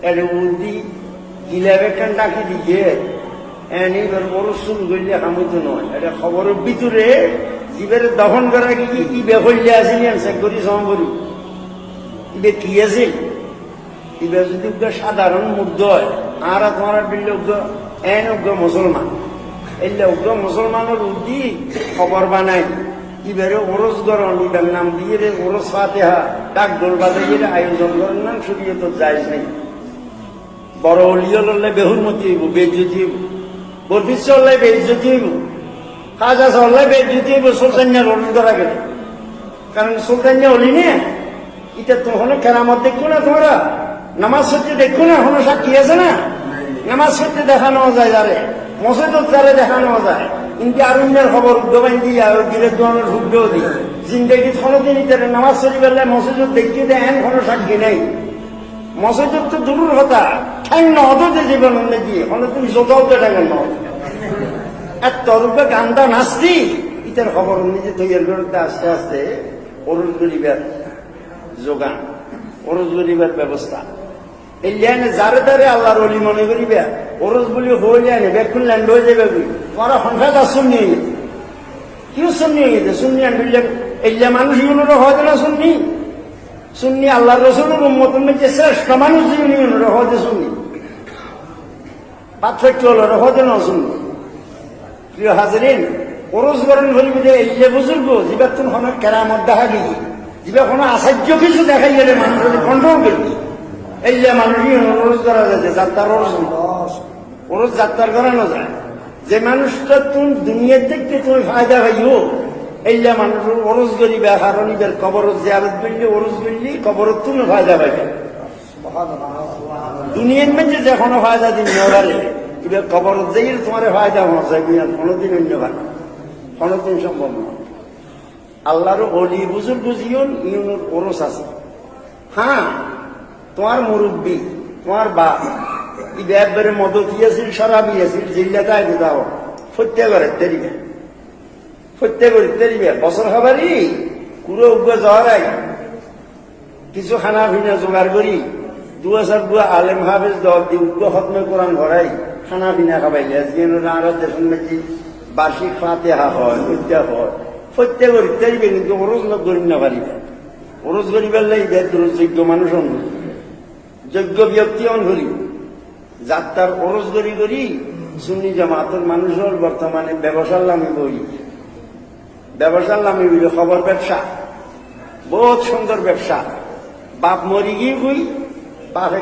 এটা উল্টি গিলাবে কান ডাকি দিয়ে এবার বড় শুরু করলে হামিত নয়। এটা খবরের ভিতরে জীবের দহন করা কি ইবে হইলে আসেনি চেক করি সম করি ইবে কি আছে। ইবে যদি সাধারণ মূর্ধ হয় আর তোমার বিল্লে মুসলমান এলে মুসলমানের উদ্দি খবর বানাই ইবারে ওরস গরম ইবার নাম দিয়ে রে ওরস ফাতেহা ডাক ডোল বাজাইয়ে আয়োজন করার নাম শুধু তো যায় নেই। বড় অলিও লড়লে বেহুর মতি হইব বেজ্জতি হইব, বরফিস চললে বেজ্জতি হইব, খাজা চললে বেজ্জতি হইব সুলতানিয়া রোল ধরা গেলে। কারণ সুলতানিয়া হলি নে এটা তখন কেরামত দেখো না, তোমরা নামাজ সত্যি দেখো না, এখনো সাক্ষী আছে না। নামাজ সত্যি দেখানো যায় যারে মসজিদ তারে দেখানো যায়, কিন্তু আরুণ্যের খবর উদ্যোগান দিয়ে গিরের দোয়ানোর ঢুকবেও দিই জিন্দগি কোনোদিন ইতারে নামাজ শরীফ বেলায় মসজিদ দেখিয়ে দেয় এন কোনো সাক্ষী নেই। মসজিদ তো দূরের কথা ঠ্যাং নদে জীবন দিয়ে হলে তুমি যোগাও তো ঠ্যাঙের নদ আর তরুপে গান্দা নাচতি ইতার খবর নিজে তৈরি করতে আস্তে আস্তে অরুজ গরিবের যোগান, অরুজ গরিবের ব্যবস্থা এই লিয়ানে যারে তারে আল্লাহর অলি মনে করিবে ওরস বলি হয়ে যায় বেকুন ল্যান্ড হয়ে যাবে তোমারা সংখ্যা তার শুনি হয়ে গেছে। কেউ শুনি হয়ে গেছে শুনি আনবিলে এই মানুষ ইউনোরা হয়তো না শুননি শুননি আল্লাহ রসুলের উম্মতের মধ্যে শ্রেষ্ঠ মানুষ ইউনিয়নের হয়তো শুনি পার্থক্য হলো হয়তো না শুননি। প্রিয় হাজারিন ওরস গরম ধরিবে যে এই যে বুজুর্গ যিবা তুমি অনেক কেরামত দেখা গেছি যিবা কোনো আশ্চর্য কিছু দেখাই গেলে মানুষের কন্ট্রোল করবি এই যে মানুষই ওরস করা যায় যাত্রার ওরস যাত্রার করানো যায়। যে মানুষটা তুমি দুনিয়ার থেকে তুমি ফায়দা পাইও এই যে মানুষ ওরস গরিবে কারণ ইবের কবরত জিয়ারত করলে ওরস করলে কবরত তুমি ফায়দা পাইবে। দুনিয়ার মধ্যে যে কোনো ফায়দা দিন নেওয়ারে ইবের কবরত যাই তোমার ফায়দা হওয়া যায় কোনোদিন অন্য ভালো কোনোদিন সম্ভব নয়। আল্লাহর অলি বুজুর্গ জীবন ইউনোর ওরস আছে। হ্যাঁ তোমার মুরব্বী তোমার বাপ ইবে একবারে মদতি আছিল সরাবি আছিল জিল্লাটাই দাও ফত্যা করে তেরিবে ফত্যা করি তেরিবে বছর খাবারই কুড়ো উগ্র যাওয়ার আগে কিছু খানা পিনা জোগাড় করি 2000 বুয়া আলেম হাফেজ দল দি উগ্র খতমে কোরআন ভরাই খানা পিনা খাবাইলে আর দেশের মধ্যে বার্ষিক ফাতেহা হয় হত্যা হয় ফত্যা করি তেরিবে কিন্তু ওরজ গরিব না পারিবে। ওরজ গরিবের লাগবে যোগ্য মানুষ যোগ্য ব্যক্তি অনঘরি যাত্রার ওরস গড়ি করি সুন্নি জামাতের মানুষের বর্তমানে ব্যবসার লামি বই ব্যবসার লামি বই খবর ব্যবসা বহুত সুন্দর ব্যবসা বাপ মরি গিয়ে বই বাপে